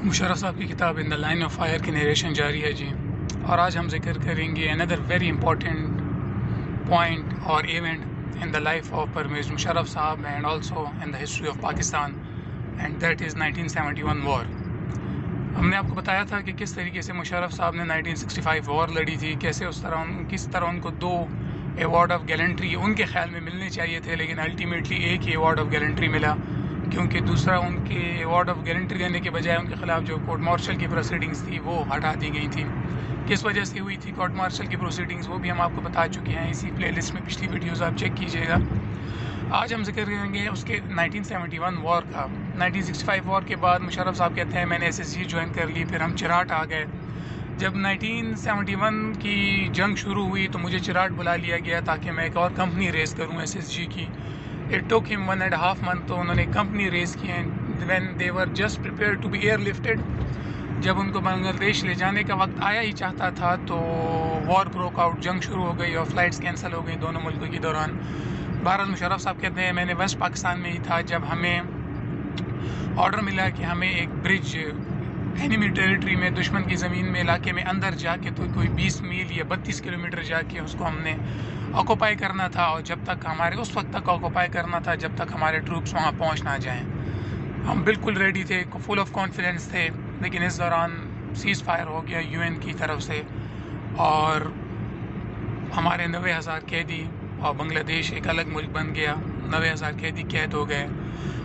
मुशर्रफ साहब की किताब in the line of fire की नरेशन जारी है जी। और आज हम जिक्र करेंगे अनदर वेरी इंपॉर्टेंट पॉइंट और event in the life of Pervez Musharraf साहब and also in the history of Pakistan, and that is 1971 war. हमने आपको बताया था कि किस तरीके से मुशर्रफ साहब ने 1965 वॉर लड़ी थी, कैसे किस तरह उनको 2 अवार्ड ऑफ गैलेंट्री उनके ख्याल में मिलने चाहिए थे, लेकिन अल्टीमेटली एक ही अवार्ड ऑफ गैलेंट्री मिला, क्योंकि दूसरा उनके अवार्ड ऑफ गैलेंट्री देने के बजाय उनके ख़िलाफ़ जो कोर्ट मार्शल की प्रोसीडिंग्स थी वो हटा दी गई थी। किस वजह से हुई थी कोर्ट मार्शल की प्रोसीडिंग्स, वो भी हम आपको बता चुके हैं इसी प्लेलिस्ट में, पिछली वीडियोज़ आप चेक कीजिएगा। आज हम जिक्र करेंगे उसके 1971 वॉर का। 1965 वॉर के बाद मुशर्रफ साहब कहते हैं मैंने SSG ज्वाइन कर ली, फिर हम चिराट आ गए। जब 1971 की जंग शुरू हुई तो मुझे चिराट बुला लिया गया ताकि मैं एक और कंपनी रेस करूं SSG की। इट टुक हिम 1.5 मंथ, तो उन्होंने कंपनी रेस की हैं when they were just prepare to be airlifted. जब उनको बांग्लादेश ले जाने का वक्त आया ही चाहता था तो वॉर ब्रोक आउट, जंग शुरू हो गई और फ़्लाइट्स कैंसिल हो गई दोनों मुल्कों के दौरान। बहरहाल मुशर्रफ साहब कहते हैं मैंने वेस्ट पाकिस्तान में ही था जब हमें ऑर्डर मिला कि हमें एक ब्रिज एनिमी टेरिटरी में, दुश्मन की ज़मीन में, इलाके में अंदर जाके तो कोई 20 मील या 32 किलोमीटर जाके उसको हमने ऑक्यूपाई करना था, और जब तक हमारे उस वक्त तक ऑक्यूपाई करना था जब तक हमारे ट्रूप्स वहाँ पहुँच ना जाएँ। हम बिल्कुल रेडी थे, फुल ऑफ कॉन्फिडेंस थे, लेकिन इस दौरान सीज़ फायर हो गया UN की तरफ से और हमारे 90,000 कैदी, और बांग्लादेश एक अलग मुल्क बन गया, 90,000 कैदी कैद हो गए।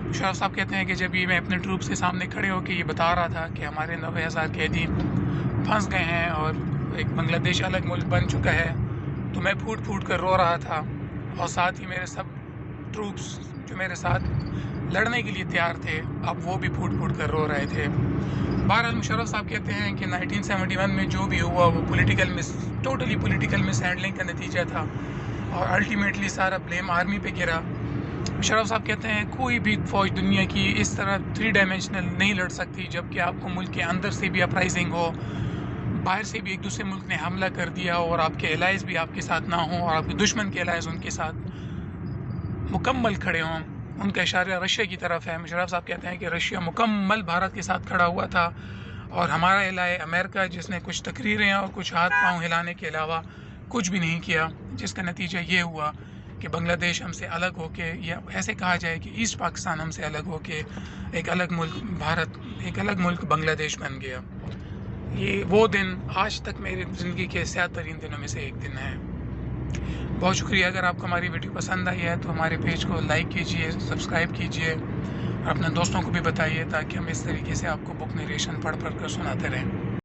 मुशर्रफ साहब कहते हैं कि जब ये मैं अपने ट्रूप्स के सामने खड़े होकर ये बता रहा था कि हमारे 90,000 कैदी फंस गए हैं और एक बांग्लादेश अलग मुल्क बन चुका है, तो मैं फूट फूट कर रो रहा था, और साथ ही मेरे सब ट्रूप्स जो मेरे साथ लड़ने के लिए तैयार थे अब वो भी फूट फूट कर रो रहे थे। बहरहाल मुशर्रफ साहब कहते हैं कि 1971 में जो भी हुआ वो टोटली पॉलिटिकल मिस हैंडलिंग का नतीजा था, और अल्टीमेटली सारा ब्लेम आर्मी पे गिरा। मुशर्रफ साहब कहते हैं कोई भी फ़ौज दुनिया की इस तरह 3 डायमेंशनल नहीं लड़ सकती, जबकि आपको मुल्क के अंदर से भी अपराइजिंग हो, बाहर से भी एक दूसरे मुल्क ने हमला कर दिया हो, और आपके एलाइज भी आपके साथ ना हों, और आपके दुश्मन के एलाइज उनके साथ मुकम्मल खड़े हों। उनका इशारा रशिया की तरफ है। मुशर्रफ साहब कहते हैं कि रशिया मुकम्मल भारत के साथ खड़ा हुआ था, और हमारा एलाय अमेरिका जिसने कुछ तकरीरें और कुछ हाथ पाँव हिलाने के अलावा कुछ भी नहीं किया, जिसका नतीजा ये हुआ कि बांग्लादेश हमसे अलग होके, या ऐसे कहा जाए कि ईस्ट पाकिस्तान हमसे अलग होके एक अलग मुल्क भारत, एक अलग मुल्क बांग्लादेश बन गया। ये वो दिन आज तक मेरी ज़िंदगी के स्याद तरीन दिनों में से एक दिन है। बहुत शुक्रिया। अगर आपको हमारी वीडियो पसंद आई है तो हमारे पेज को लाइक कीजिए, सब्सक्राइब कीजिए, और अपने दोस्तों को भी बताइए ताकि हम इस तरीके से आपको बुक नरेशन पढ़ कर सुनाते रहें।